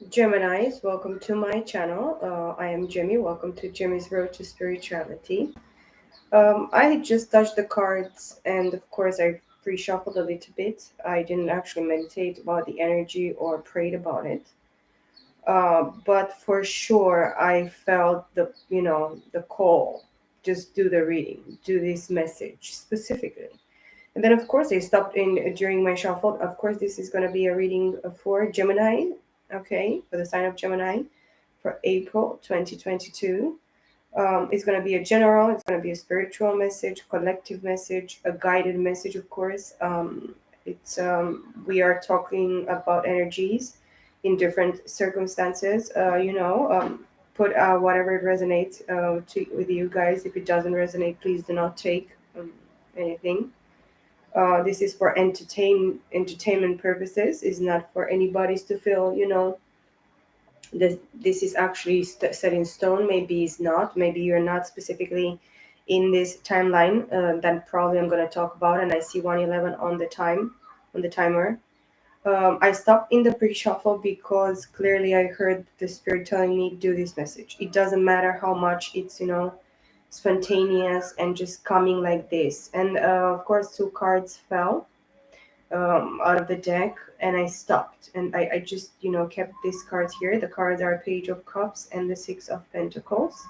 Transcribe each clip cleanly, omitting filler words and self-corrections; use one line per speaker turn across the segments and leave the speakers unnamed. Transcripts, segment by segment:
Geminis, welcome to my channel. I am Jimmy. Welcome to Jimmy's Road to Spirituality. I just touched the cards, and of course, I pre-shuffled a little bit. I didn't actually meditate about the energy or prayed about it. But for sure, I felt the call. Just do the reading, do this message specifically. And then, of course, I stopped in during my shuffle. Of course, this is going to be a reading for Gemini, okay, for the sign of Gemini for April 2022. It's going to be a general, it's going to be a spiritual message, collective message, a guided message, of course. It's We are talking about energies in different circumstances. Put whatever it resonates with you guys. If it doesn't resonate, please do not take anything. This is for entertainment purposes. Is not for anybody's to feel. This is actually set in stone. Maybe it's not. Maybe you're not specifically in this timeline that probably I'm going to talk about. And I see 111 on the timer. I stopped in the pre-shuffle because clearly I heard the spirit telling me do this message. It doesn't matter how much it's spontaneous and just coming like this. And of course, two cards fell out of the deck, and I stopped, and I just kept these cards here. The cards are Page of Cups and the Six of Pentacles.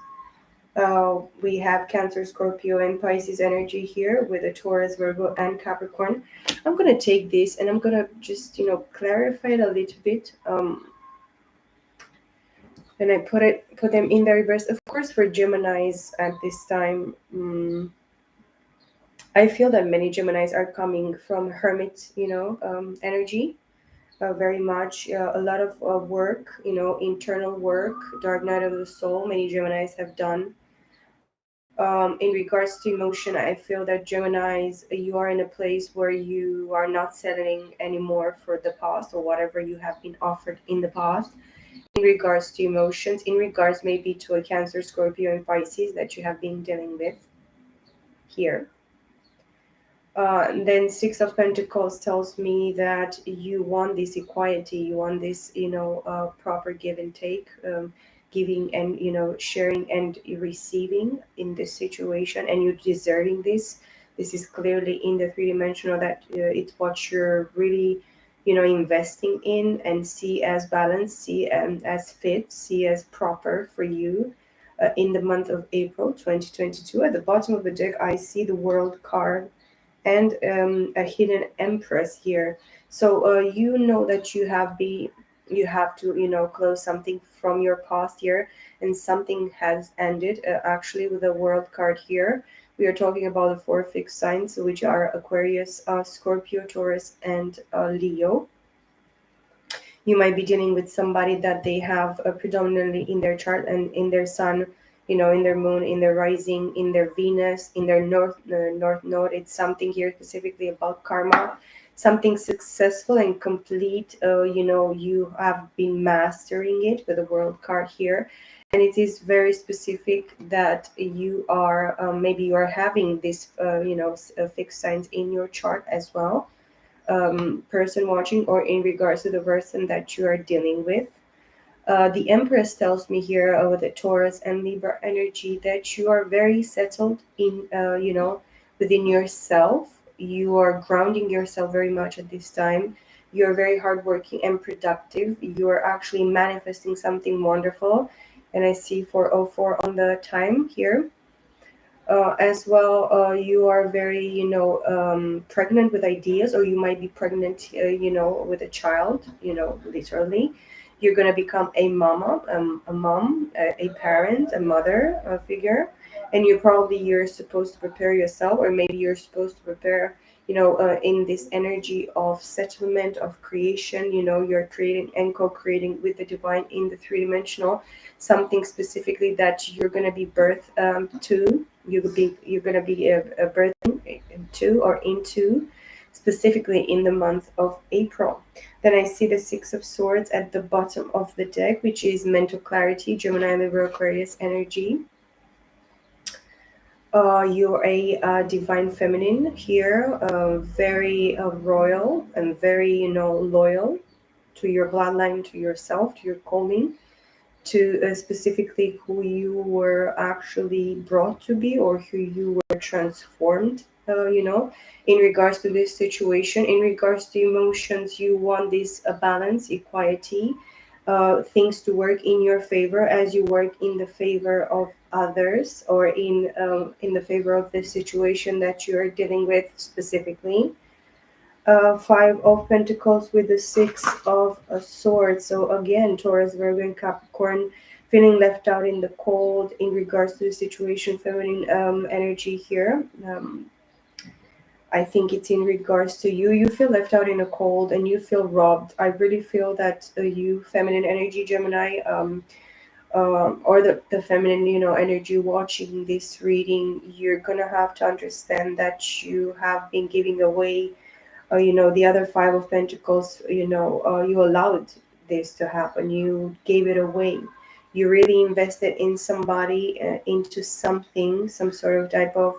We have Cancer, Scorpio, and Pisces energy here with a Taurus, Virgo, and Capricorn. I'm gonna take this and I'm gonna just clarify it a little bit. Then I put them in the reverse. Of course, for Gemini's at this time. I feel that many Geminis are coming from hermit, energy, very much. A lot of work, internal work, dark night of the soul. Many Geminis have done. In regards to emotion, I feel that Geminis, you are in a place where you are not settling anymore for the past or whatever you have been offered in the past. In regards to emotions, in regards maybe to a Cancer, Scorpio, and Pisces that you have been dealing with here. Then Six of Pentacles tells me that you want this equality, you want this, proper give and take, giving and sharing and receiving in this situation, and you're deserving this. This is clearly in the three-dimensional that it's what you're really, investing in and see as balanced, see as fit, see as proper for you. In the month of April 2022, at the bottom of the deck, I see the World card and a hidden empress here. So you know that you have to close something from your past year, and something has ended. Actually, with the world card here, we are talking about the four fixed signs, which are Aquarius, Scorpio, Taurus, and Leo. You might be dealing with somebody that they have predominantly in their chart and in their sun, in their moon, in their rising, in their Venus, in their north node. It's something here specifically about karma, something successful and complete. You have been mastering it with the world card here. And it is very specific that you are maybe you are having this fixed signs in your chart as well, person watching, or in regards to the person that you are dealing with. The Empress tells me here with the Taurus and Libra energy that you are very settled in, within yourself. You are grounding yourself very much at this time. You're very hardworking and productive. You're actually manifesting something wonderful. And I see 404 on the time here. As well, you are very, pregnant with ideas, or you might be pregnant, with a child, literally. You're going to become a mama, a mom, a parent, a mother, a figure. And you're supposed to prepare yourself, or maybe you're supposed to prepare, in this energy of settlement, of creation. You're creating and co-creating with the divine in the three-dimensional, something specifically that you're going to be birthed to, you're going to be a birthing to or into, specifically in the month of April. Then I see the Six of Swords at the bottom of the deck, which is mental clarity, Gemini, Libra, Aquarius energy. You're a divine feminine here, very royal and very loyal to your bloodline, to yourself, to your calling, to specifically who you were actually brought to be, or who you were transformed, in regards to this situation. In regards to emotions, you want this balance, equality, things to work in your favor as you work in the favor of others, or in the favor of the situation that you're dealing with specifically. Five of Pentacles with the Six of Swords. So again, Taurus, Virgo, and Capricorn, feeling left out in the cold in regards to the situation. Feminine energy here. I think it's in regards to you. You feel left out in the cold and you feel robbed. I really feel that you, feminine energy, Gemini, or the feminine, energy watching this reading, you're gonna have to understand that you have been giving away, the other Five of Pentacles. You allowed this to happen. You gave it away. You really invested in somebody, into something, some sort of type of,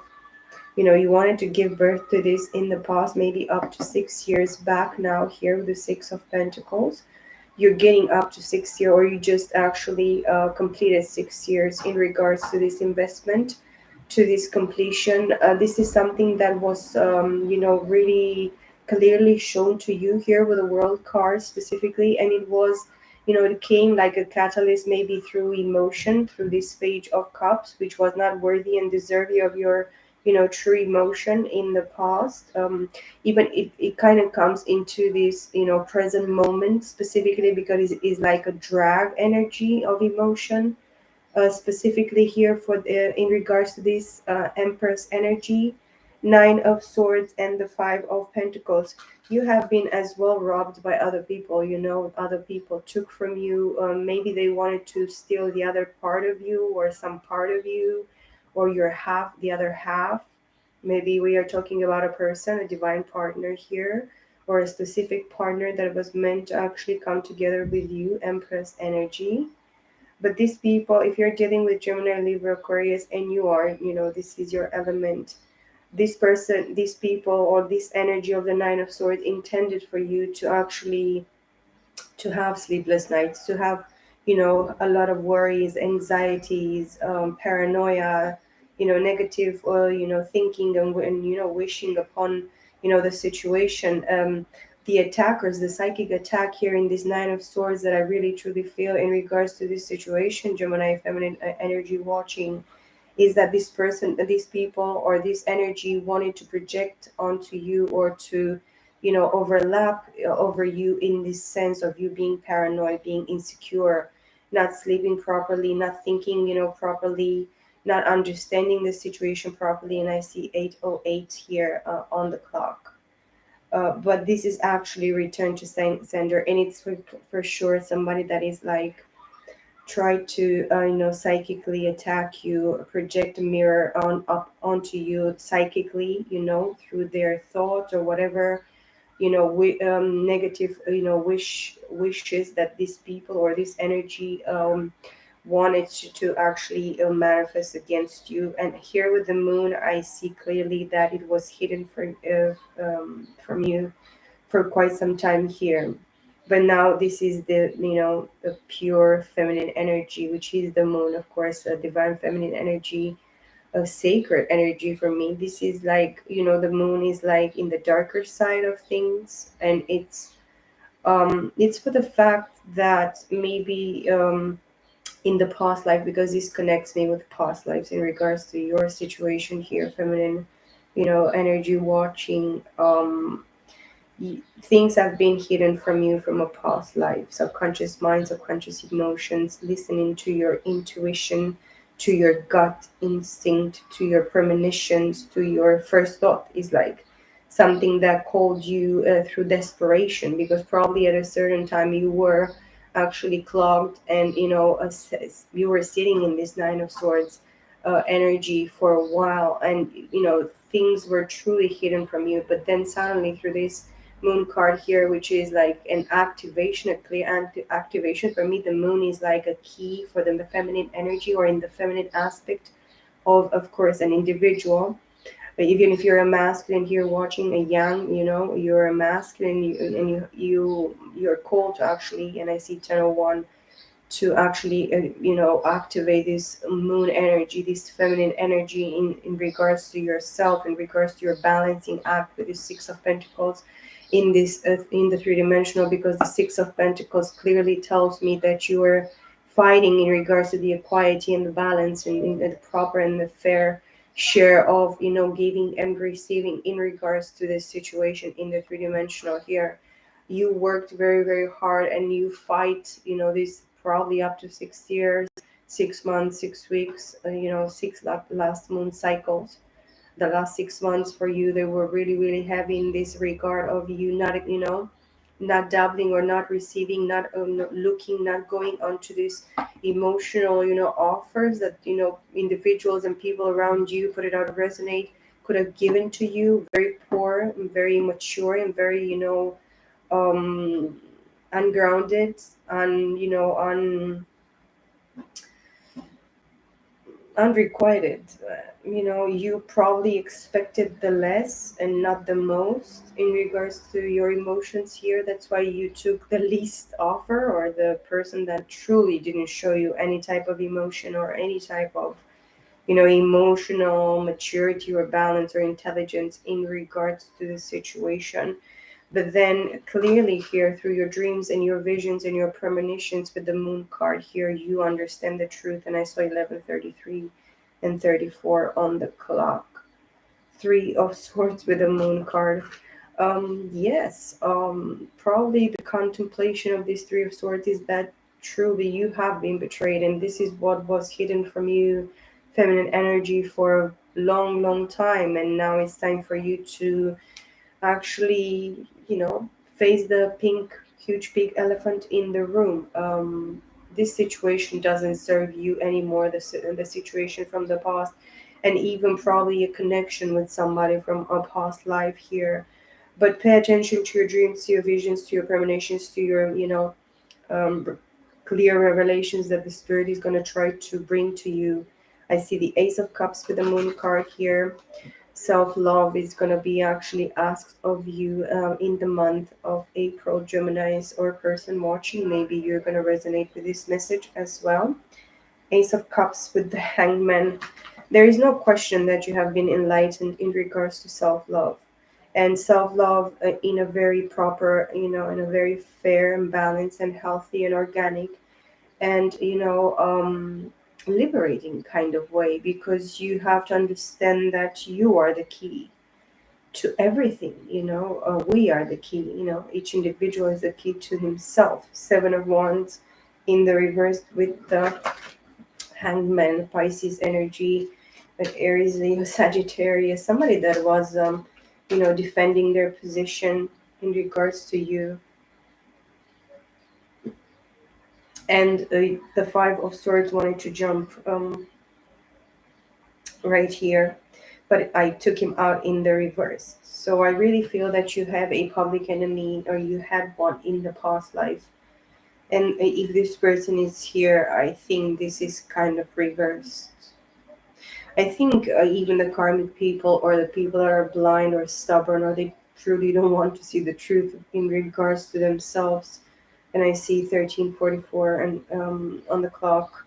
you wanted to give birth to this in the past, maybe up to 6 years back. Now here with the Six of Pentacles, you're getting up to 6 year, or you just actually completed 6 years in regards to this investment, to this completion. This is something that was, really clearly shown to you here with the World card specifically, and it was, it came like a catalyst, maybe through emotion, through this Page of Cups, which was not worthy and deserving of your, true emotion in the past. Even it kind of comes into this, present moment specifically, because it is like a drag energy of emotion, specifically here for the, in regards to this Empress energy, Nine of Swords, and the Five of Pentacles. You have been as well robbed by other people. Other people took from you. Maybe they wanted to steal the other part of you, or some part of you, or your half, the other half. Maybe we are talking about a person, a divine partner here, or a specific partner that was meant to actually come together with you, Empress energy. But these people, if you're dealing with Gemini, Libra, Aquarius, and you are, this is your element. This person, these people, or this energy of the Nine of Swords intended for you to actually to have sleepless nights, to have, a lot of worries, anxieties, paranoia, negative, thinking, and wishing upon, the situation. The attackers, the psychic attack here in this Nine of Swords that I really truly feel in regards to this situation, Gemini feminine energy watching, is that this person, these people, or this energy wanted to project onto you, or to, overlap over you, in this sense of you being paranoid, being insecure, not sleeping properly, not thinking, properly, not understanding the situation properly. And I see 808 here on the clock. But this is actually return to sender, and it's for sure somebody that is like try to, psychically attack you, project a mirror on up onto you psychically, through their thoughts or whatever, negative, wishes that these people or this energy wanted to actually manifest against you. And here with the moon, I see clearly that it was hidden from you for quite some time here. But now this is the, the pure feminine energy, which is the moon, of course, a divine feminine energy, a sacred energy for me. This is like, the moon is like in the darker side of things, and it's for the fact that maybe in the past life, because this connects me with past lives in regards to your situation here, feminine, energy watching. Things have been hidden from you from a past life, subconscious mind, subconscious emotions, listening to your intuition, to your gut instinct, to your premonitions, to your first thought, is like something that called you through desperation, because probably at a certain time you were actually clogged, and you were sitting in this Nine of Swords energy for a while, and things were truly hidden from you. But then suddenly, through this moon card here, which is like an activation, a clear activation. For me, the moon is like a key for the feminine energy, or in the feminine aspect of course, an individual. But even if you're a masculine here watching a yang, you're a masculine, you're called to actually, and I see 1001, to actually activate this moon energy, this feminine energy in regards to yourself, in regards to your balancing act with the Six of Pentacles in this in the three-dimensional, because the Six of Pentacles clearly tells me that you are fighting in regards to the equality and the balance, and the proper and the fair share of giving and receiving in regards to this situation in the three-dimensional here. You worked very, very hard, and you fight this probably up to 6 years, 6 months, 6 weeks, six last moon cycles. The last 6 months for you, they were really, really heavy in this regard of you not not dabbling or not receiving, not looking, not going onto this emotional offers that individuals and people around you, put it out, resonate, could have given to you. Very poor and very immature and very um ungrounded, un you know un unrequited. You probably expected the less and not the most in regards to your emotions here. That's why you took the least offer, or the person that truly didn't show you any type of emotion or any type of emotional maturity or balance or intelligence in regards to the situation. But then clearly here, through your dreams and your visions and your premonitions with the moon card here, you understand the truth. And I saw 11:33 and 34 on the clock. Three of Swords with a moon card. Yes, probably the contemplation of this Three of Swords is that truly you have been betrayed, and this is what was hidden from you, feminine energy, for a long, long time. And now it's time for you to actually, face the huge big elephant in the room. This situation doesn't serve you anymore, the situation from the past, and even probably a connection with somebody from a past life here. But pay attention to your dreams, to your visions, to your premonitions, to your, um, clear revelations that the spirit is going to try to bring to you. I see the Ace of Cups with the Moon card here. Self love is going to be actually asked of you in the month of April. Geminis or person watching, maybe you're going to resonate with this message as well. Ace of Cups with the Hangman. There is no question that you have been enlightened in regards to self love. And self love in a very proper, in a very fair and balanced and healthy and organic and liberating kind of way, because you have to understand that you are the key to everything. We are the key. Each individual is the key to himself. Seven of Wands in the reverse with the Hangman, Pisces energy, with Aries, Leo, Sagittarius, somebody that was defending their position in regards to you. And the Five of Swords wanted to jump right here, but I took him out in the reverse. So I really feel that you have a public enemy, or you had one in the past life. And if this person is here, I think this is kind of reversed. I think even the karmic people, or the people that are blind or stubborn, or they truly don't want to see the truth in regards to themselves. And I see 1344 and on the clock.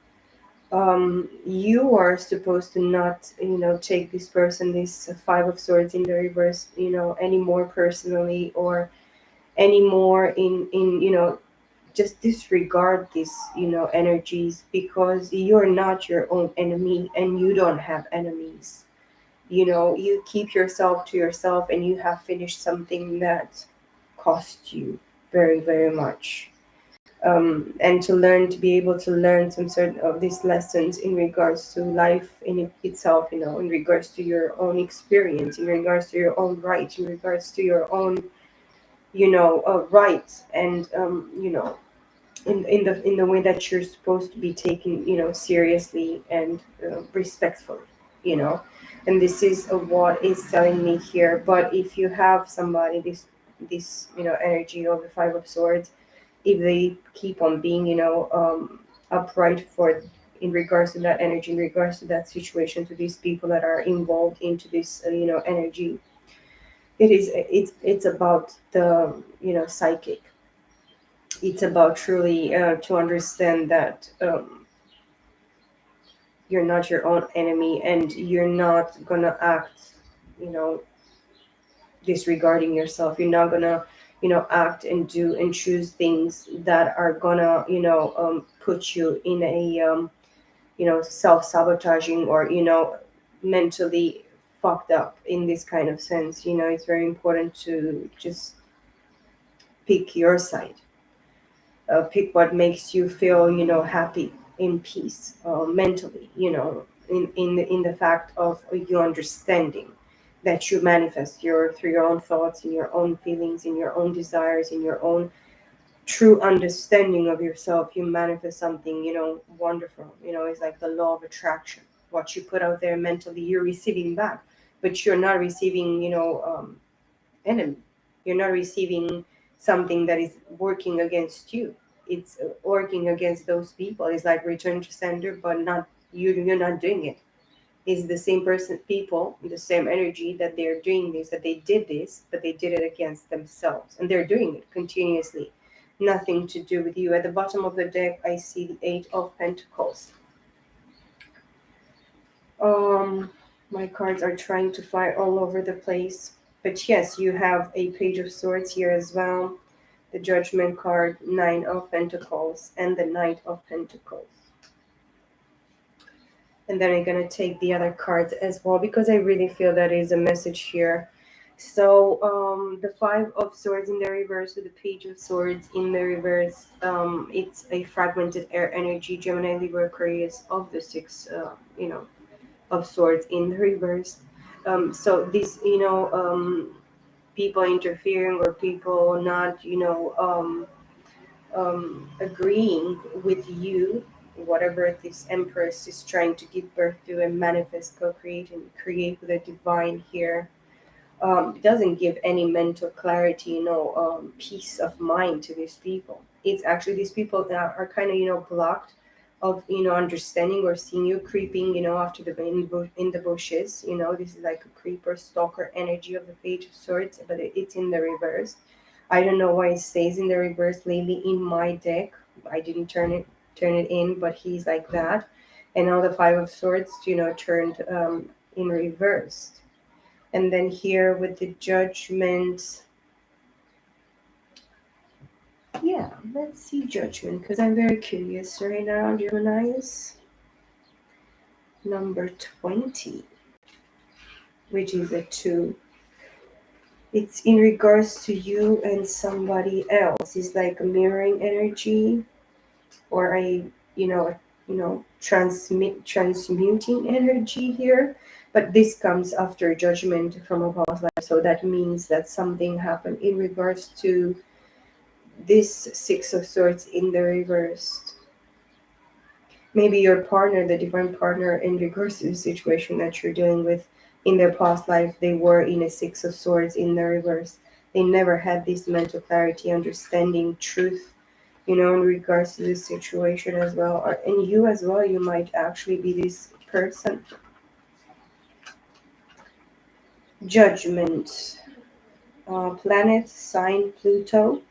You are supposed to not take this person, this Five of Swords in the reverse, any more personally, or any more in just disregard these energies, because you're not your own enemy and you don't have enemies. You keep yourself to yourself, and you have finished something that cost you very, very much. And to learn, to be able to learn some sort of these lessons in regards to life in itself, in regards to your own experience, in regards to your own right, in regards to your own rights, and in the way that you're supposed to be taken seriously and respectfully. you know and this is what is telling me here. But if you have somebody, this energy of the Five of Swords, if they keep on being upright for in regards to that energy, in regards to that situation, to these people that are involved into this energy. It's about the psychic. It's about truly to understand that you're not your own enemy, and you're not gonna act you know disregarding yourself. You're not gonna act and do and choose things that are gonna put you in a self-sabotaging, or mentally fucked up in this kind of sense. It's very important to just pick your side. Pick what makes you feel happy, in peace, mentally, in the fact of you understanding that you manifest your through your own thoughts, in your own feelings, in your own desires, in your own true understanding of yourself. You manifest something wonderful. It's like the law of attraction. What you put out there mentally, you're receiving back. But you're not receiving enemy. You're not receiving something that is working against you. It's working against those people. It's like return to sender, but not you. You're not doing it. It's the same person, people, the same energy that they're doing this, that they did this, but they did it against themselves, and they're doing it continuously. Nothing to do with you. At the bottom of the deck, I see the Eight of Pentacles. Um, my cards are trying to fly all over the place. But yes, you have a Page of Swords here as well. The Judgment card, Nine of Pentacles, and the Knight of Pentacles. And then I'm gonna take the other cards as well, because I really feel that is a message here. So the Five of Swords in the reverse with the Page of Swords in the reverse. It's a fragmented air energy, Gemini, Libra, Aquarius of the six, of Swords in the reverse. So these, people interfering, or people not, agreeing with you, whatever this Empress is trying to give birth to and manifest, co-create, and create with a divine here. It doesn't give any mental clarity, peace of mind to these people. It's actually these people that are kind of, blocked of, understanding or seeing you creeping, after the in the bushes. This is like a creeper stalker energy of the Page of Swords, but it's in the reverse. I don't know why it stays in the reverse lately in my deck. I didn't turn it in, but he's like that. And now the Five of Swords, turned in reverse. And then here with the Judgment, yeah, let's see Judgment, because I'm very curious right now. Gemini's number 20, which is a 2. It's in regards to you and somebody else. It's like a mirroring energy, or a transmuting energy here. But this comes after judgment from a past life, so that means that something happened in regards to this Six of Swords in the reverse. Maybe your partner, the divine partner, in regards to the situation that you're dealing with, in their past life, they were in a Six of Swords in the reverse. They never had this mental clarity, understanding, truth, in regards to this situation as well. And you as well, you might actually be this person. Judgment. Planet, sign Pluto.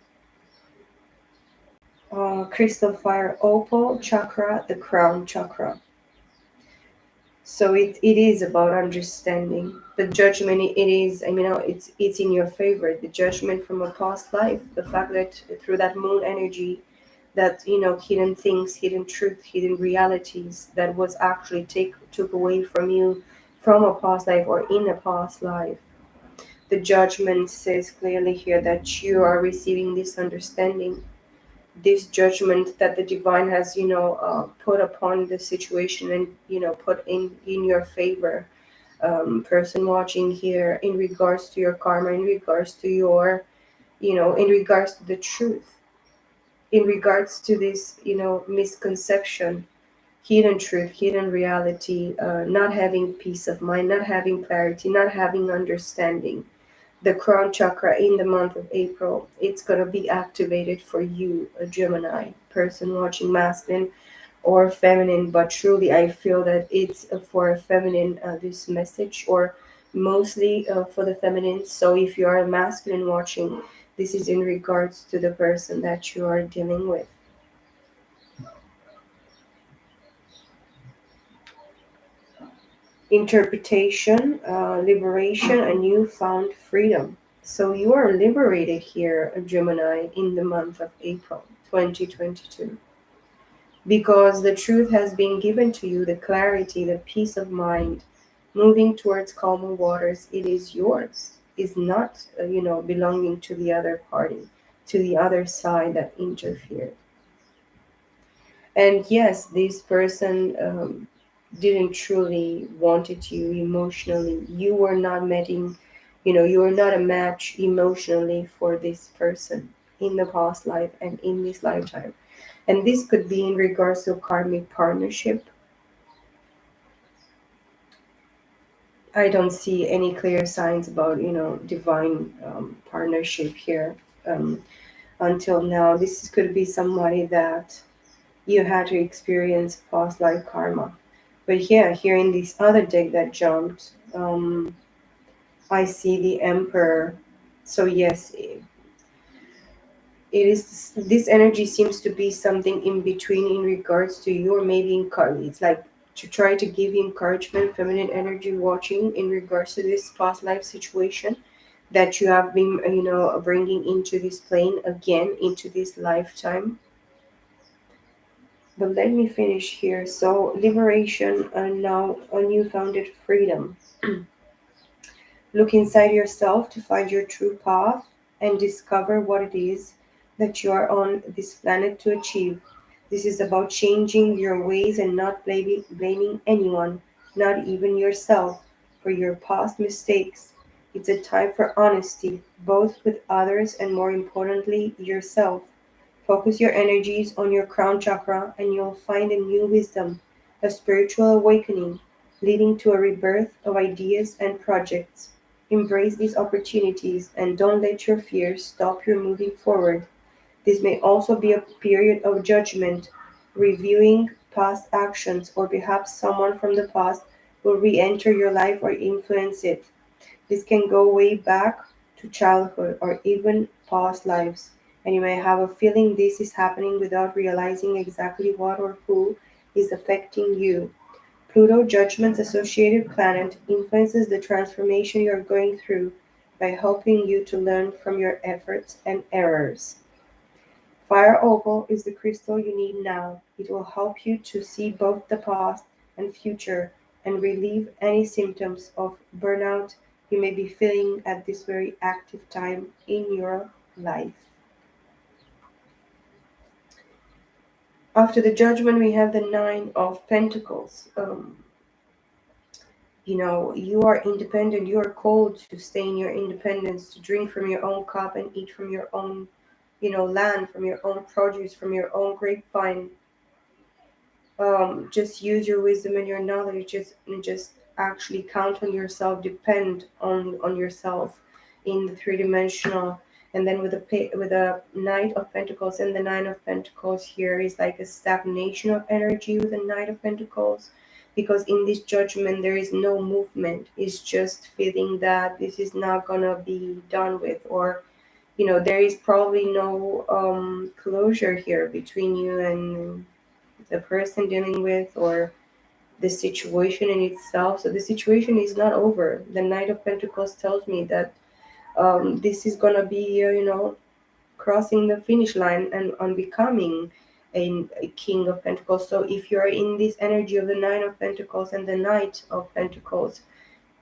Crystal fire opal chakra, the crown chakra. So it is about understanding the judgment. It is, it's in your favor. The judgment from a past life, the fact that through that moon energy, that hidden things, hidden truth, hidden realities that was actually took away from you from a past life or in a past life. The judgment says clearly here that you are receiving this understanding, this judgment that the divine has put upon the situation, and put in your favor. Person watching here, in regards to your karma, in regards to your in regards to the truth, in regards to this misconception, hidden truth, hidden reality, not having peace of mind, not having clarity, not having understanding. The crown chakra in the month of April, it's going to be activated for you, a Gemini person watching, masculine, or feminine, but truly I feel that it's for a feminine, this message, or mostly for the feminine. So if you are a masculine watching, this is in regards to the person that you are dealing with. Interpretation, liberation, a newfound freedom. So you are liberated here, Gemini, in the month of April 2022, because the truth has been given to you, the clarity, the peace of mind, moving towards calmer waters. It is yours. Is not, belonging to the other party, to the other side that interfered. And yes, this person didn't truly wanted you emotionally. You were not meeting, you were not a match emotionally for this person in the past life and in this lifetime. And this could be in regards to karmic partnership. I don't see any clear signs about, divine partnership here. Um, until now, this could be somebody that you had to experience past life karma. But yeah, here in this other deck that jumped, I see the Emperor. So yes, it is. This energy seems to be something in between in regards to you, or maybe it's like to try to give you encouragement, feminine energy watching in regards to this past life situation that you have been, bringing into this plane again into this lifetime. But let me finish here. So, liberation and now a newfounded freedom. Look inside yourself to find your true path and discover what it is that you are on this planet to achieve. This is about changing your ways and not blaming anyone, not even yourself, for your past mistakes. It's a time for honesty, both with others and more importantly, yourself. Focus your energies on your crown chakra and you'll find a new wisdom, a spiritual awakening leading to a rebirth of ideas and projects. Embrace these opportunities and don't let your fears stop you moving forward. This may also be a period of judgment, reviewing past actions, or perhaps someone from the past will re enter your life or influence it. This can go way back to childhood or even past lives, and you may have a feeling this is happening without realizing exactly what or who is affecting you. Pluto, Judgment's associated planet, influences the transformation you're going through by helping you to learn from your efforts and errors. Fire Opal is the crystal you need now. It will help you to see both the past and future and relieve any symptoms of burnout you may be feeling at this very active time in your life. After the judgment, we have the Nine of Pentacles. You are independent. You are called to stay in your independence, to drink from your own cup and eat from your own, land, from your own produce, from your own grapevine. Just use your wisdom and your knowledge. Just actually count on yourself. Depend on yourself in the three dimensional. And then with the Knight of Pentacles and the Nine of Pentacles here is like a stagnation of energy with the Knight of Pentacles, because in this judgment there is no movement. It's just feeling that this is not gonna be done with, or there is probably no closure here between you and the person dealing with, or the situation in itself. So the situation is not over. The Knight of Pentacles tells me that this is gonna be, crossing the finish line and on becoming a King of Pentacles. So if you're in this energy of the Nine of Pentacles and the Knight of Pentacles,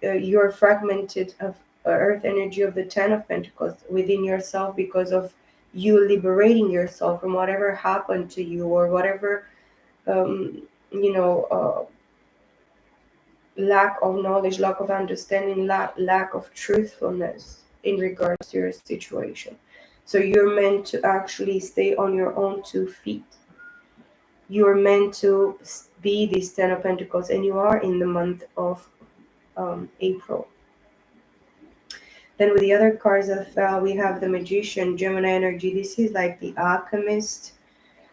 you're fragmented of Earth energy of the Ten of Pentacles within yourself, because of you liberating yourself from whatever happened to you, or whatever um, you know, lack of knowledge, lack of understanding, lack of truthfulness in regards to your situation. So you're meant to actually stay on your own 2 feet. You're meant to be this Ten of Pentacles, and you are in the month of April. Then with the other cards that fell, we have the Magician, Gemini energy. This is like the alchemist,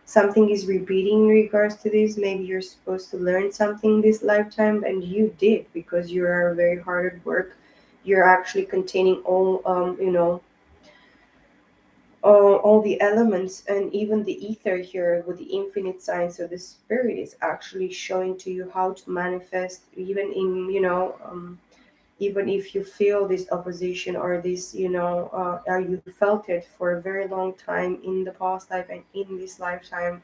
Something is repeating in regards to this. Maybe you're supposed to learn something this lifetime, and you did because you are very hard at work. You're actually containing all, all the elements and even the ether here with the infinite sign. So the spirit is actually showing to you how to manifest, even in, even if you feel this opposition or this, or you felt it for a very long time in the past life and in this lifetime,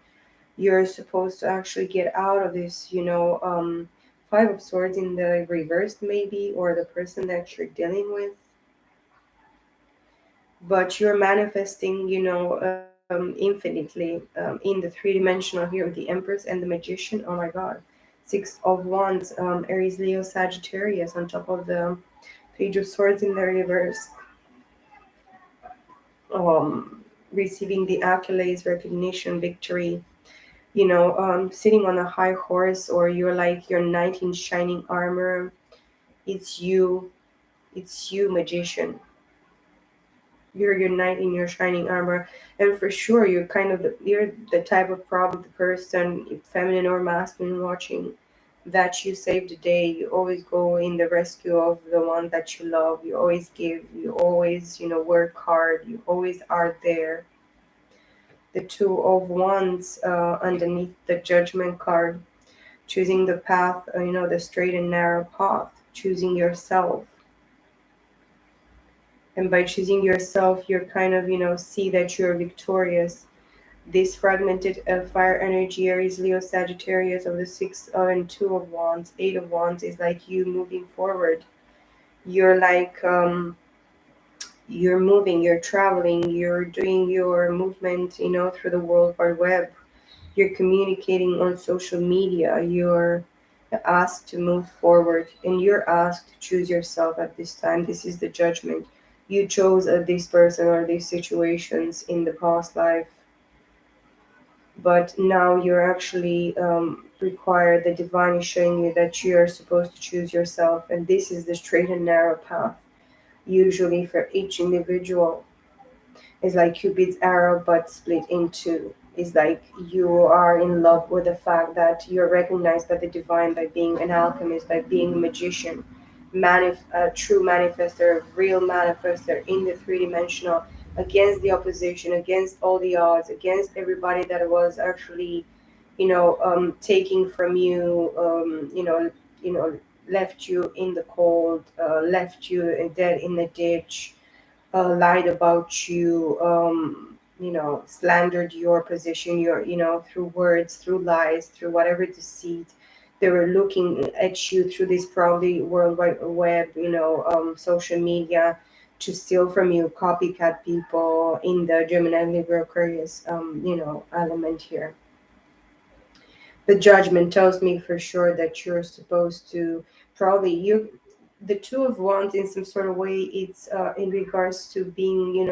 you're supposed to actually get out of this, Five of Swords in the reversed, maybe, or the person that you're dealing with. But you're manifesting, infinitely in the three-dimensional here with the Empress and the Magician. Oh my God. Six of Wands, Aries, Leo, Sagittarius on top of the Page of Swords in the reverse. Receiving the accolades, recognition, victory, sitting on a high horse, or you're like your knight in shining armor. It's you, it's you, magician. You're your knight in your shining armor, and for sure, you're the type of probably the person, feminine or masculine, watching that you save the day. You always go in the rescue of the one that you love. You always give. You always, work hard. You always are there. The Two of Wands underneath the Judgment card, choosing the path, the straight and narrow path, choosing yourself. And by choosing yourself, you're kind of, see that you're victorious. This fragmented fire energy, Aries, Leo, Sagittarius of the Six and Two of Wands, Eight of Wands is like you moving forward. You're like, you're moving, you're traveling, you're doing your movement, through the World Wide Web. You're communicating on social media. You're asked to move forward, and you're asked to choose yourself at this time. This is the judgment. You chose this person or these situations in the past life, but now you're actually required. The divine is showing you that you are supposed to choose yourself, and this is the straight and narrow path. Usually, for each individual, it's like Cupid's arrow, but split in two. It's like you are in love with the fact that you're recognized by the divine by being an alchemist, by being a magician, a true manifester, real manifester in the three-dimensional, against the opposition, against all the odds, against everybody that was actually, taking from you, left you in the cold, left you dead in the ditch, lied about you, slandered your position, through words, through lies, through whatever deceit. They were looking at you through this probably World Wide Web, social media, to steal from you, copycat people in the Gemini, Libra, Aquarius, element here. The judgment tells me for sure that you're supposed to probably you the Two of Wands in some sort of way. It's in regards to being,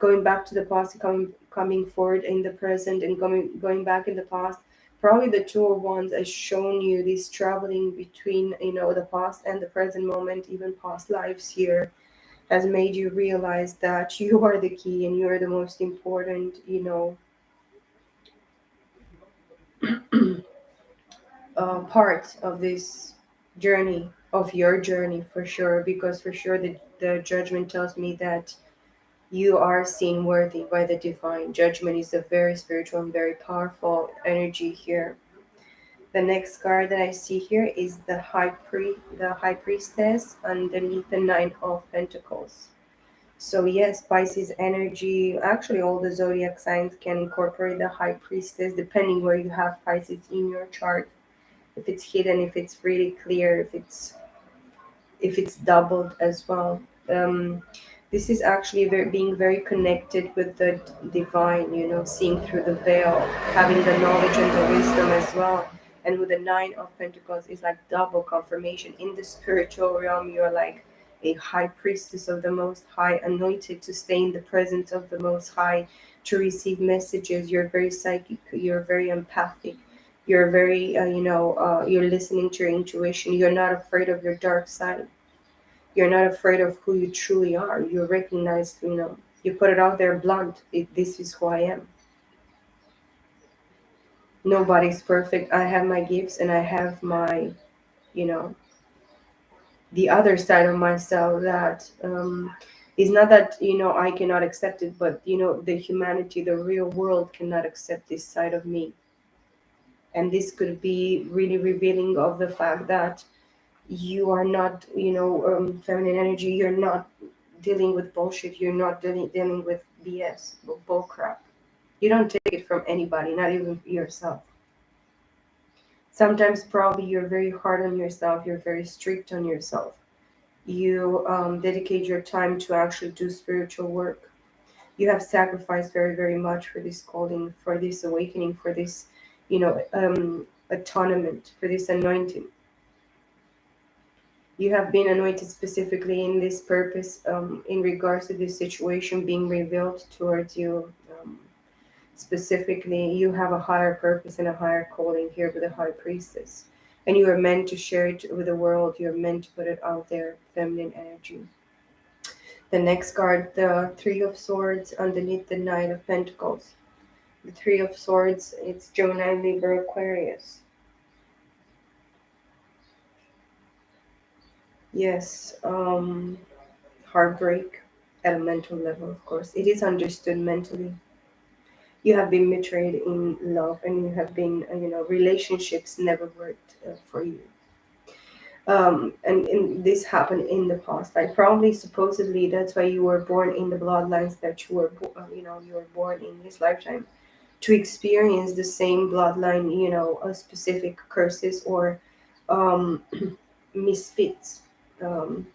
going back to the past and coming forward in the present, and going back in the past. Probably the Two of Wands has shown you this traveling between, the past and the present moment, even past lives here, has made you realize that you are the key and you are the most important, part of this journey, of your journey, for sure. Because for sure, the judgment tells me that you are seen worthy by the divine. Judgment is a very spiritual and very powerful energy here. The next card that I see here is the high priestess underneath the Nine of Pentacles. So yes, Pisces energy. Actually, all the zodiac signs can incorporate the high priestess, depending where you have Pisces in your chart. If it's hidden, if it's really clear, if it's doubled as well. This is actually being very connected with the divine, seeing through the veil, having the knowledge and the wisdom as well. And with the Nine of Pentacles, it's like double confirmation. In the spiritual realm, you're like a high priestess of the Most High, anointed to stay in the presence of the Most High, to receive messages. You're very psychic, you're very empathic, you're very, you're listening to your intuition. You're not afraid of your dark side. You're not afraid of who you truly are. You recognize, you put it out there blunt. This is who I am. Nobody's perfect. I have my gifts and I have my, you know, the other side of myself that is not that, I cannot accept it, but, the humanity, the real world cannot accept this side of me. And this could be really revealing of the fact that you are not, feminine energy. You're not dealing with bullshit. You're not dealing with BS, bull crap. You don't take it from anybody, not even yourself. Sometimes probably you're very hard on yourself. You're very strict on yourself. You dedicate your time to actually do spiritual work. You have sacrificed very, very much for this calling, for this awakening, for this, atonement, for this anointing. You have been anointed specifically in this purpose, in regards to this situation being revealed towards you. Specifically, you have a higher purpose and a higher calling here with the high priestess. And you are meant to share it with the world. You're meant to put it out there, feminine energy. The next card, the Three of Swords underneath the Knight of Pentacles. The Three of Swords, it's Gemini, Libra, Aquarius. Yes, heartbreak at a mental level, of course. It is understood mentally. You have been betrayed in love, and you have been, relationships never worked for you. And this happened in the past. Like probably, supposedly, that's why you were born in the bloodlines that you were, you were born in this lifetime to experience the same bloodline, specific curses or um, misfits. Um,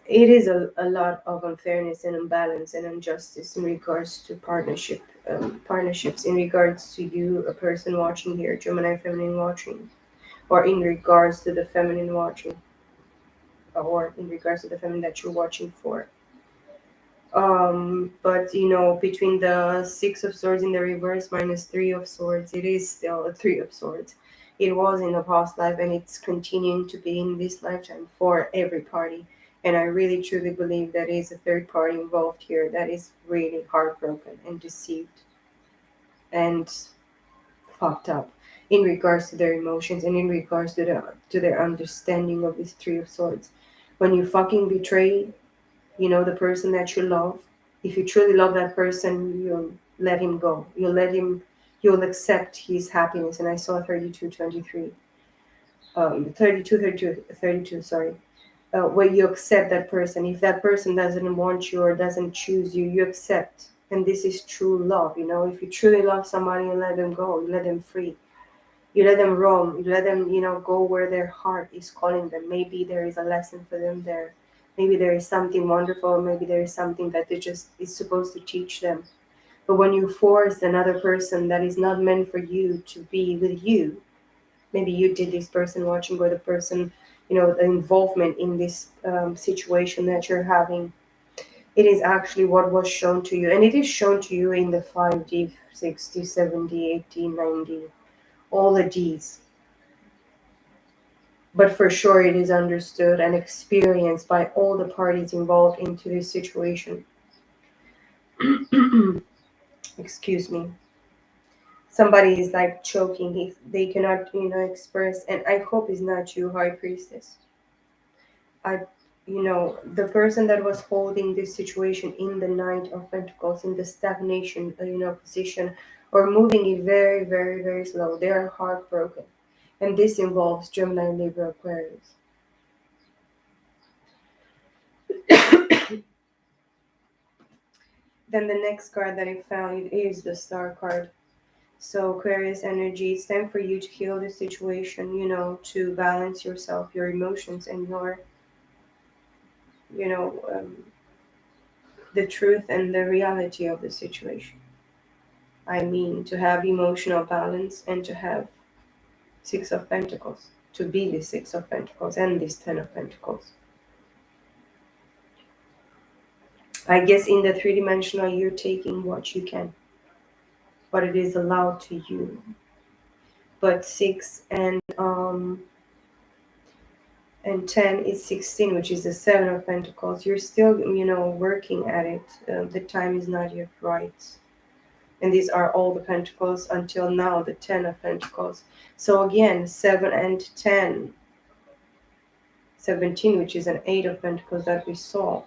it is a lot of unfairness and imbalance and injustice in regards to partnerships, in regards to you, a person watching here, Gemini feminine watching, or in regards to the feminine watching, or in regards to the feminine that you're watching for. But between the Six of Swords in the reverse minus Three of Swords, it is still a Three of Swords. It was in the past life and it's continuing to be in this lifetime for every party. And I really truly believe that is a third party involved here that is really heartbroken and deceived and fucked up in regards to their emotions and in regards to their understanding of this Three of Swords. When you fucking betray, the person that you love, if you truly love that person, you'll let him go. You'll accept his happiness. And I saw 32, 23, 32, 32, 32, sorry. Where you accept that person. If that person doesn't want you or doesn't choose you, you accept. And this is true love. If you truly love somebody, you let them go, you let them free. You let them roam. You let them, go where their heart is calling them. Maybe there is a lesson for them there. Maybe there is something wonderful. Maybe there is something that they just is supposed to teach them. But when you force another person that is not meant for you to be with you, maybe you did this person watching or the person, the involvement in this situation that you're having. It is actually what was shown to you. And it is shown to you in the 5D, 60, 70, 80, 90, all the Ds. But for sure, it is understood and experienced by all the parties involved into this situation. Excuse me. Somebody is like choking if they cannot, express. And I hope it's not you, High Priestess. I, the person that was holding this situation in the Knight of Pentacles, in the stagnation, position, or moving it very, very, very slow. They are heartbroken. And this involves Gemini, Libra, Aquarius. Then the next card that I found is the Star card. So Aquarius energy, it's time for you to heal the situation, to balance yourself, your emotions, and your, you know, um, the truth and the reality of the situation. I mean, to have emotional balance and to have Six of Pentacles, to be the Six of Pentacles and this Ten of Pentacles. I guess in the three-dimensional, you're taking what you can, what it is allowed to you. But six and 10 is 16, which is the Seven of Pentacles. You're still, working at it. The time is not yet right. And these are all the pentacles until now, the 10 of Pentacles. So again, 7 and 10, 17, which is an 8 of Pentacles that we saw,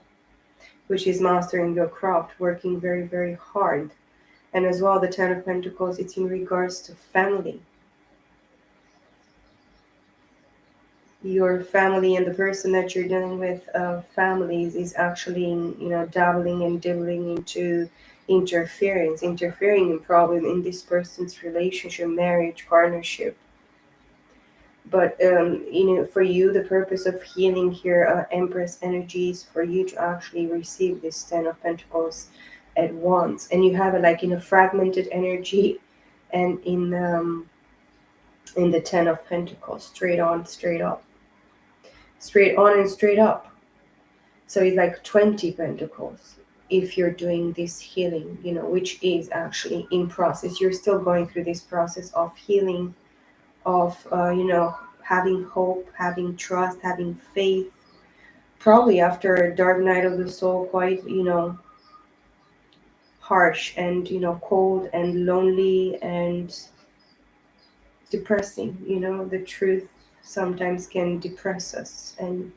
which is mastering your craft, working very, very hard. And as well, the 10 of Pentacles, it's in regards to family. Your family and the person that you're dealing with, families, is actually, dabbling and dibbling into interfering in probably in this person's relationship, marriage, partnership. But for you, the purpose of healing here, Empress energies, for you to actually receive this 10 of Pentacles at once, and you have it like in a fragmented energy, and in the 10 of Pentacles, straight on, straight up, straight on and straight up. So it's like 20 Pentacles. If you're doing this healing, which is actually in process, you're still going through this process of healing, of having hope, having trust, having faith. Probably after a dark night of the soul, quite harsh and cold and lonely and depressing. The truth sometimes can depress us and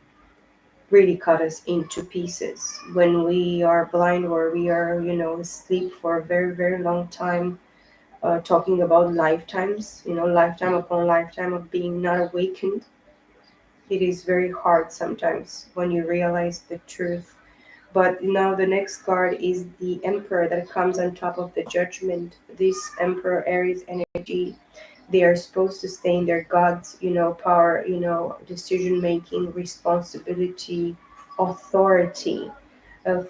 really cut us into pieces when we are blind, or we are asleep for a very, very long time. Talking about lifetimes, lifetime upon lifetime of being not awakened. It is very hard sometimes when you realize the truth. But now the next card is the Emperor that comes on top of the Judgment. This Emperor Aries energy, they are supposed to stay in their God's, power, decision making, responsibility, authority,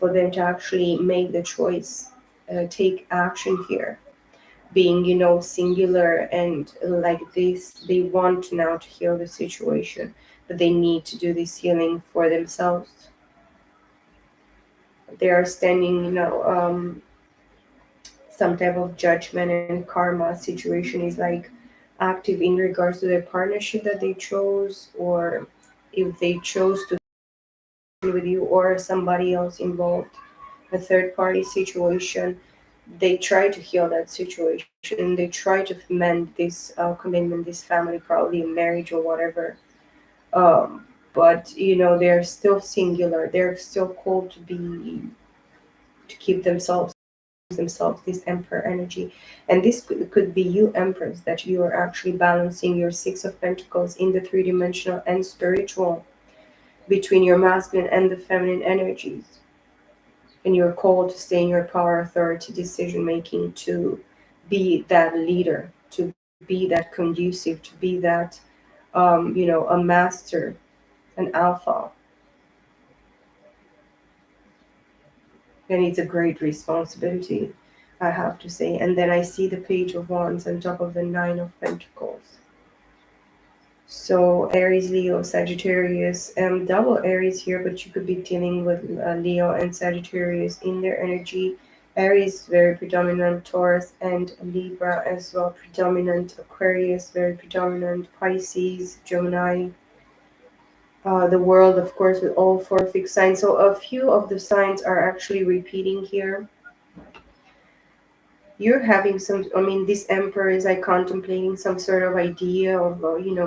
for them to actually make the choice, take action here, being singular and like this. They want now to heal the situation, but they need to do this healing for themselves. They are standing, some type of judgment and karma situation is like active in regards to their partnership that they chose, or if they chose to be with you or somebody else involved, a third party situation. They try to heal that situation, they try to mend this commitment, this family, probably a marriage or whatever. But they're still singular, they're still called to keep themselves this Emperor energy. And this could be you, Empress, that you are actually balancing your 6 of Pentacles in the three-dimensional and spiritual, between your masculine and the feminine energies. And you're called to stay in your power, authority, decision making, to be that leader, to be that conducive, to be that a master, an alpha. And it's a great responsibility, I have to say. And then I see the Page of Wands on top of the 9 of Pentacles. So Aries, Leo, Sagittarius, double Aries here, but you could be dealing with Leo and Sagittarius in their energy. Aries very predominant, Taurus and Libra as well predominant, Aquarius very predominant, Pisces, Gemini. The world, of course, with all 4 fixed signs. So a few of the signs are actually repeating here. You're having some, I mean, this Emperor is like contemplating some sort of idea of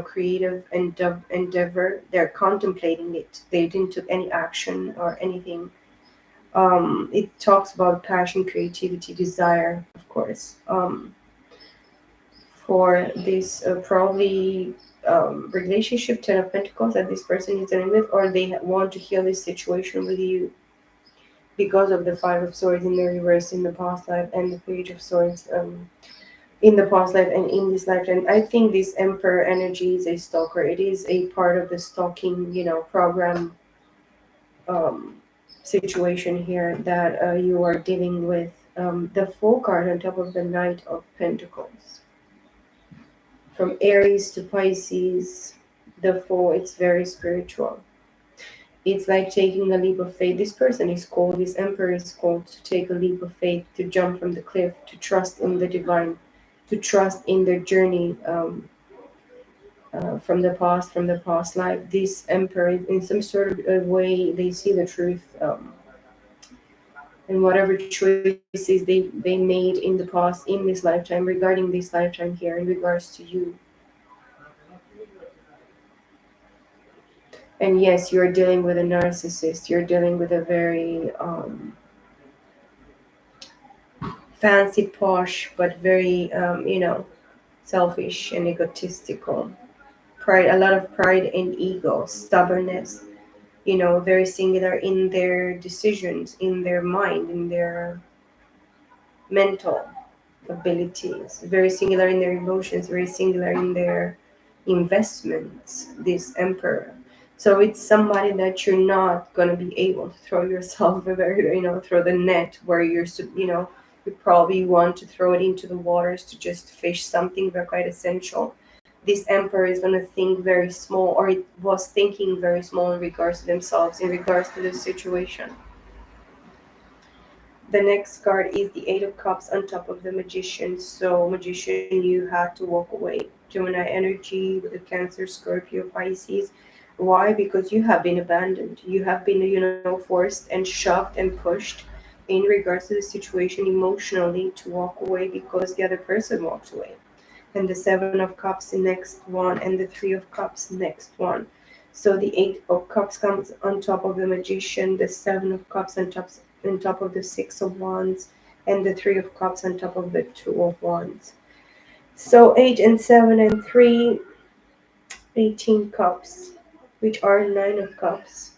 creative endeavor. They're contemplating it, they didn't took any action or anything. It talks about passion, creativity, desire, of course, for this probably relationship, 10 of Pentacles, that this person is dealing with, or they want to heal this situation with you because of the Five of Swords in the reverse in the past life, and the Page of Swords in the past life and in this lifetime. I think this Emperor energy is a stalker. It is a part of the stalking, program, um, situation here that you are dealing with. The Fool card on top of the Knight of Pentacles. From Aries to Pisces, the Fool, it's very spiritual. It's like taking a leap of faith. This person is called, this Emperor is called to take a leap of faith, to jump from the cliff, to trust in the divine, to trust in their journey, from the past life. This Emperor, in some sort of way, they see the truth, and whatever choices they made in the past, in this lifetime, regarding this lifetime here, in regards to you. And yes, you're dealing with a narcissist. You're dealing with a very fancy, posh, but very selfish and egotistical. Pride, a lot of pride and ego, stubbornness. Very singular in their decisions, in their mind, in their mental abilities, very singular in their emotions, very singular in their investments, this emperor. So it's somebody that you're not going to be able to throw yourself throw the net where you probably want to throw it into the waters to just fish something very quite essential. This emperor is going to think very small, or it was thinking very small in regards to themselves, in regards to the situation. The next card is the Eight of Cups on top of the Magician. So, Magician, you had to walk away. Gemini energy with the Cancer, Scorpio, Pisces. Why? Because you have been abandoned. You have been, forced and shoved and pushed in regards to the situation emotionally to walk away because the other person walked away. And the Seven of Cups the next one, and the Three of Cups next one. So the Eight of Cups comes on top of the Magician, the Seven of Cups on top of the Six of Wands, and the Three of Cups on top of the Two of Wands. So 8 and 7 and 3, 18 cups, which are Nine of Cups.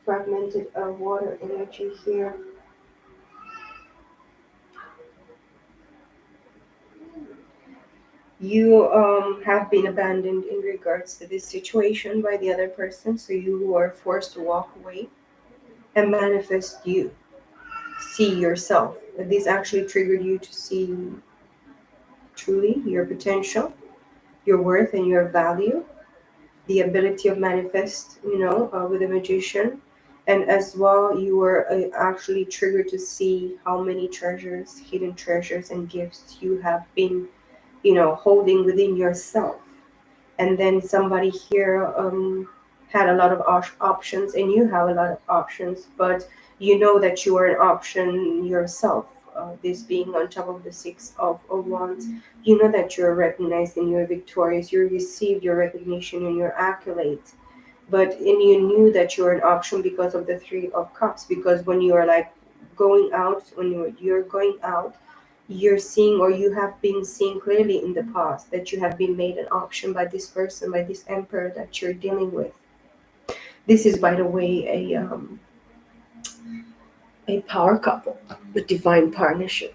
Fragmented water energy here. You have been abandoned in regards to this situation by the other person, so you were forced to walk away and manifest you, see yourself. This actually triggered you to see truly your potential, your worth, and your value, the ability of manifest, with a magician. And as well, you were actually triggered to see how many treasures, hidden treasures, and gifts you have been, holding within yourself. And then somebody here had a lot of options, and you have a lot of options, but you know that you are an option yourself. This being on top of the Six of Wands, you know that you're recognized and you're victorious. You received your recognition and your accolades, but and you knew that you're an option because of the Three of Cups. Because when you are like going out, when you're going out, you're seeing, or you have been seeing clearly in the past, that you have been made an option by this person, by this emperor that you're dealing with. This is, by the way, a power couple, a divine partnership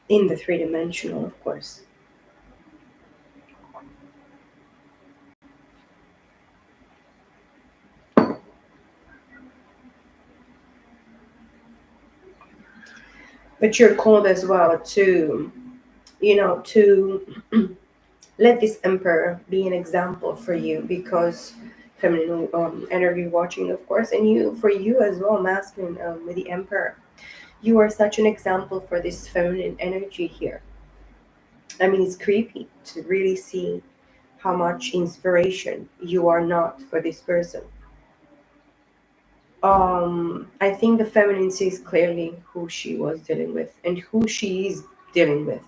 in the three-dimensional, of course. But you're called as well to, to let this emperor be an example for you, because feminine energy watching, of course, and you, for you as well, masculine, with the emperor. You are such an example for this feminine energy here. I mean, it's creepy to really see how much inspiration you are not for this person. I think the feminine sees clearly who she was dealing with and who she is dealing with.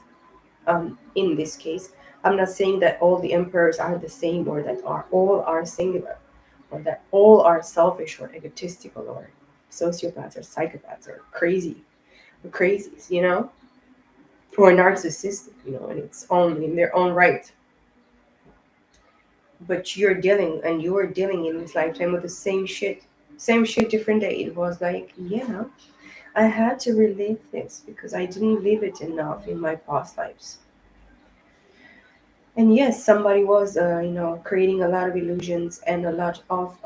In this case, I'm not saying that all the emperors are the same, or that all are singular, or that all are selfish or egotistical or sociopaths or psychopaths or crazies, or narcissistic, in its own, in their own right. But you are dealing in this lifetime with the same shit, different day. It was like, yeah, I had to relive this because I didn't live it enough in my past lives. And yes, somebody was, creating a lot of illusions and a lot of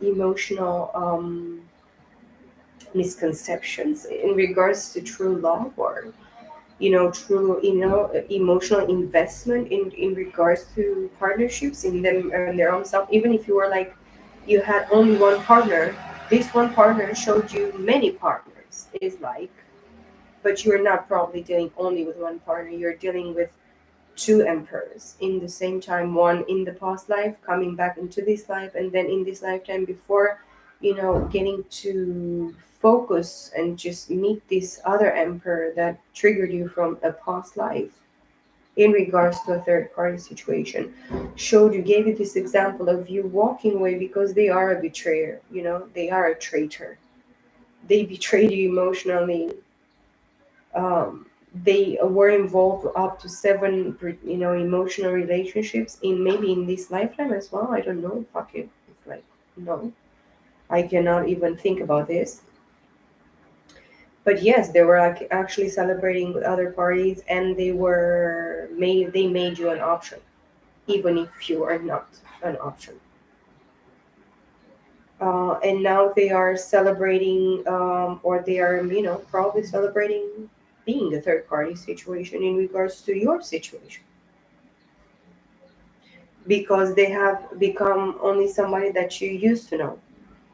emotional misconceptions in regards to true love, or true, emotional investment in regards to partnerships in them and their own self. Even if you were like, you had only one partner, this one partner showed you many partners. Is like, but you're not probably dealing only with one partner. You're dealing with two emperors in the same time, one in the past life coming back into this life, and then in this lifetime before, getting to focus and just meet this other emperor that triggered you from a past life in regards to a third party situation. Showed you, gave you this example of you walking away because they are a betrayer, they are a traitor. They betrayed you emotionally. They were involved up to seven, emotional relationships in maybe in this lifetime as well. I don't know. Fuck it. It's like, no, I cannot even think about this. But yes, they were actually celebrating with other parties, and they made you an option, even if you are not an option. And now they are celebrating, or they are, probably celebrating being a third party situation in regards to your situation, because they have become only somebody that you used to know,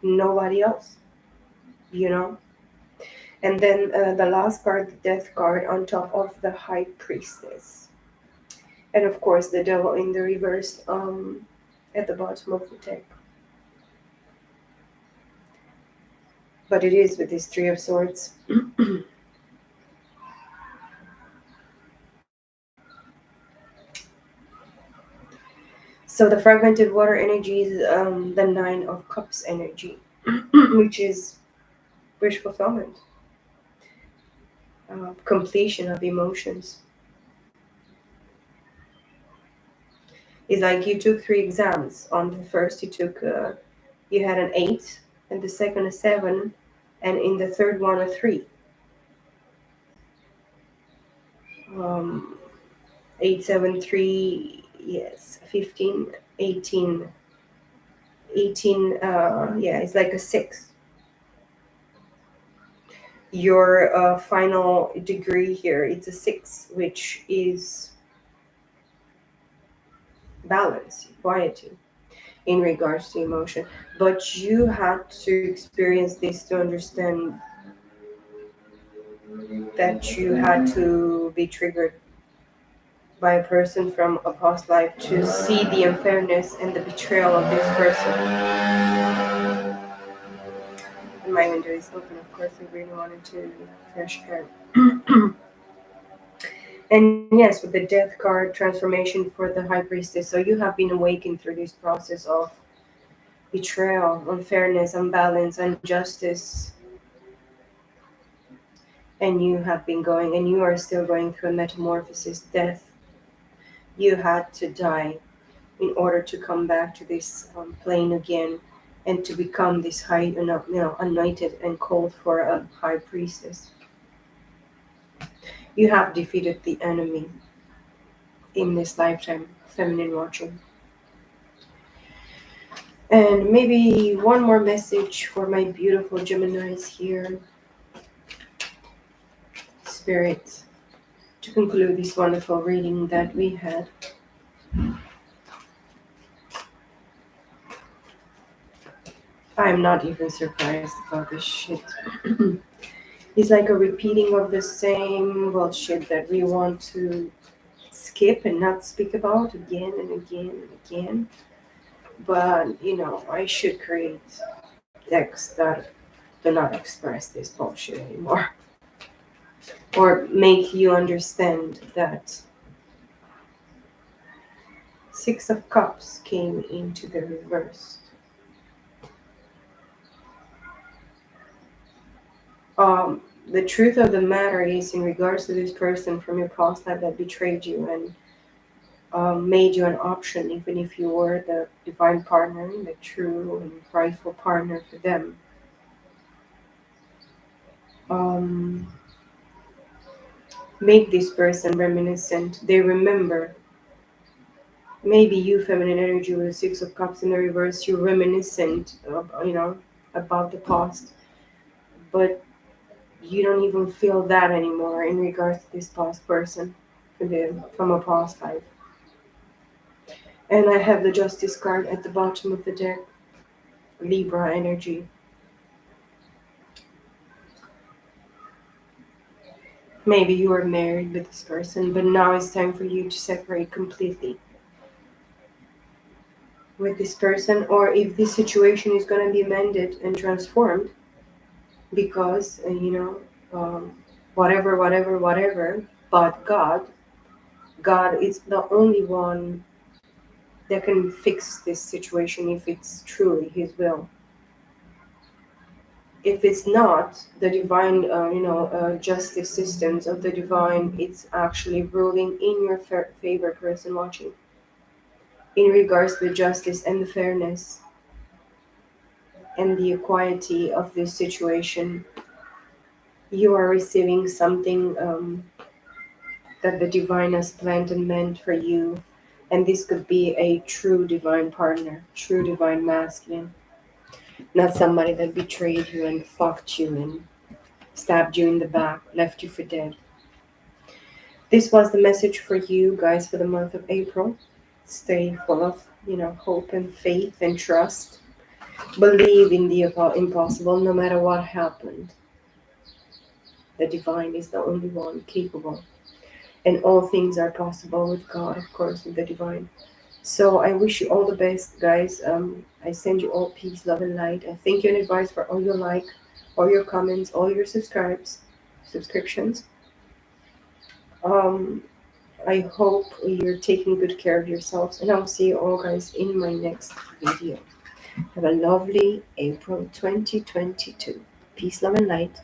nobody else, you know. And then the last card, the death card, on top of the high priestess, and of course the devil in the reverse, at the bottom of the deck. But it is with this three of swords. So the fragmented water energy is the nine of cups energy, which is wish fulfillment, completion of emotions. It's like you took three exams. On the first, you had an eight, and the second a seven, and in the third one a three. Um, 8, 7, 3, yes, 15, 18, 18. Yeah, it's like a six. Your final degree here, it's a six, which is balance, equality in regards to emotion. But you had to experience this to understand that you had to be triggered by a person from a past life to see the unfairness and the betrayal of this person. And my window is open, of course. I really wanted to fresh air. And yes, with the death card, transformation for the high priestess. So you have been awakened through this process of betrayal, unfairness, unbalance, injustice, and you have been going, and you are still going through a metamorphosis, death. You had to die in order to come back to this plane again, and to become this high, anointed and called for a high priestess. You have defeated the enemy in this lifetime, feminine watching. And maybe one more message for my beautiful Geminis here, Spirit, to conclude this wonderful reading that we had. I'm not even surprised about this shit. It's like a repeating of the same bullshit that we want to skip and not speak about again and again and again. But, I should create decks that do not express this bullshit anymore. Or make you understand that Six of Cups came into the reverse. The truth of the matter is, in regards to this person from your past life that betrayed you and made you an option, even if you were the divine partner, the true and rightful partner for them. Um, make this person reminiscent. They remember. Maybe you, feminine energy, with the Six of Cups in the reverse, you're reminiscent, about the past, but you don't even feel that anymore in regards to this past person from a past life. And I have the Justice card at the bottom of the deck, Libra energy. Maybe you are married with this person, but now it's time for you to separate completely. with this person, or if this situation is going to be mended and transformed, because whatever, but God is the only one that can fix this situation if it's truly His will. If it's not, the divine justice systems of the divine, it's actually ruling in your favor, person watching, in regards to the justice and the fairness and the equality of this situation. You are receiving something that the divine has planned and meant for you. And this could be a true divine partner, true divine masculine, not somebody that betrayed you and fucked you and stabbed you in the back, left you for dead. This was the message for you guys for the month of April. Stay full of, hope and faith and trust. Believe in the impossible no matter what happened. The divine is the only one capable. And all things are possible with God, of course, with the divine. So I wish you all the best, guys. I send you all peace, love, and light. I thank you in advance for all your like, all your comments, all your subscriptions. Um, I hope you're taking good care of yourselves, and I'll see you all guys in my next video. Have a lovely April 2022. Peace, love, and light.